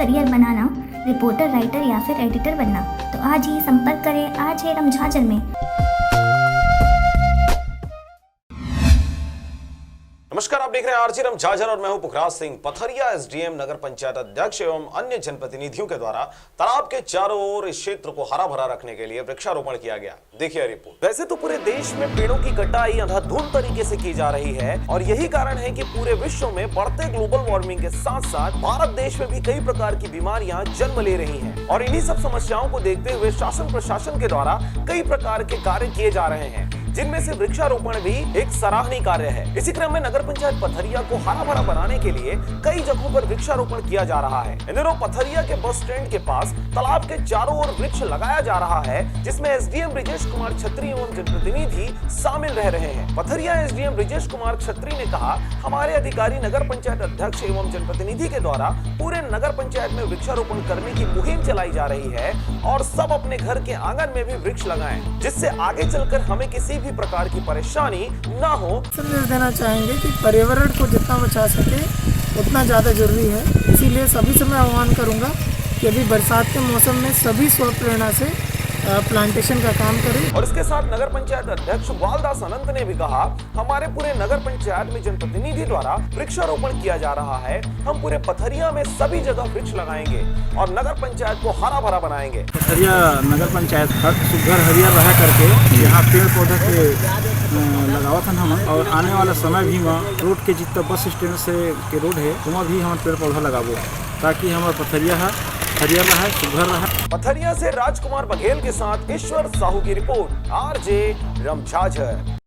Career बनाना, reporter, writer या फिर editor बनना, तो आज ही संपर्क करें RJRM झाझर में। नमस्कार, आप देख रहे हैं RJRM झाझर और मैं हूं पुखराज सिंह। पथरिया SDM, नगर पंचायत अध्यक्ष एवं अन्य जनप्रतिनिधियों के द्वारा तालाब के चारों ओर इस क्षेत्र को हरा भरा रखने के लिए वृक्षारोपण किया गया। देखिए रिपोर्ट। वैसे तो पूरे देश में पेड़ों की कटाई अंधाधुंध तरीके से की जा रही है और यही कारण है कि पूरे विश्व में बढ़ते ग्लोबल वार्मिंग के साथ साथ भारत देश में भी कई प्रकार की बीमारियां जन्म ले रही हैं और इन्हीं सब समस्याओं को देखते हुए शासन प्रशासन के द्वारा कई प्रकार के कार्य किए जा रहे हैं, जिनमें से वृक्षारोपण भी एक सराहनीय कार्य है। इसी क्रम में नगर पंचायत पथरिया को हरा भरा बनाने के लिए कई जगहों पर वृक्षारोपण किया जा रहा है। इन दिनों पथरिया के बस स्टैंड के पास तालाब के चारों ओर वृक्ष लगाया जा रहा है, जिसमें SDM ब्रिजेश कुमार छत्री एवं जनप्रतिनिधि शामिल रह रहे हैं। पथरिया SDM ब्रिजेश कुमार छत्री ने कहा, हमारे अधिकारी नगर पंचायत अध्यक्ष एवं जनप्रतिनिधि के द्वारा पूरे नगर पंचायत में वृक्षारोपण करने की मुहिम चलाई जा रही है और सब अपने घर के आंगन में भी वृक्ष लगाएं, जिससे आगे चलकर हमें किसी भी प्रकार की परेशानी ना हो। संदेश देना चाहेंगे कि पर्यावरण को जितना बचा सके उतना ज़्यादा जरूरी है। इसीलिए सभी से मैं आह्वान करूंगा कि अभी बरसात के मौसम में सभी स्वप्रेरणा से प्लांटेशन का काम करें। और इसके साथ नगर पंचायत अध्यक्ष ग्वालदास अनंत ने भी कहा, हमारे पूरे नगर पंचायत में जनप्रतिनिधि द्वारा वृक्षारोपण किया जा रहा है। हम पूरे पथरिया में सभी जगह वृक्ष लगाएंगे और नगर पंचायत को हरा भरा बनाएंगे। पथरिया नगर पंचायत सुघर हरियर रहा करके यहाँ पेड़ पौधा के लगावत हन हम, और आने वाला समय भी में रोड के जितना बस स्टैंड से के रोड है वहाँ भी हम पेड़ पौधा लगाबो, ताकि हमारा पथरिया हरियर रहा, सुघर रहा। पथरिया से राजकुमार बघेल के साथ ईश्वर साहू की रिपोर्ट, RJRM झाझर।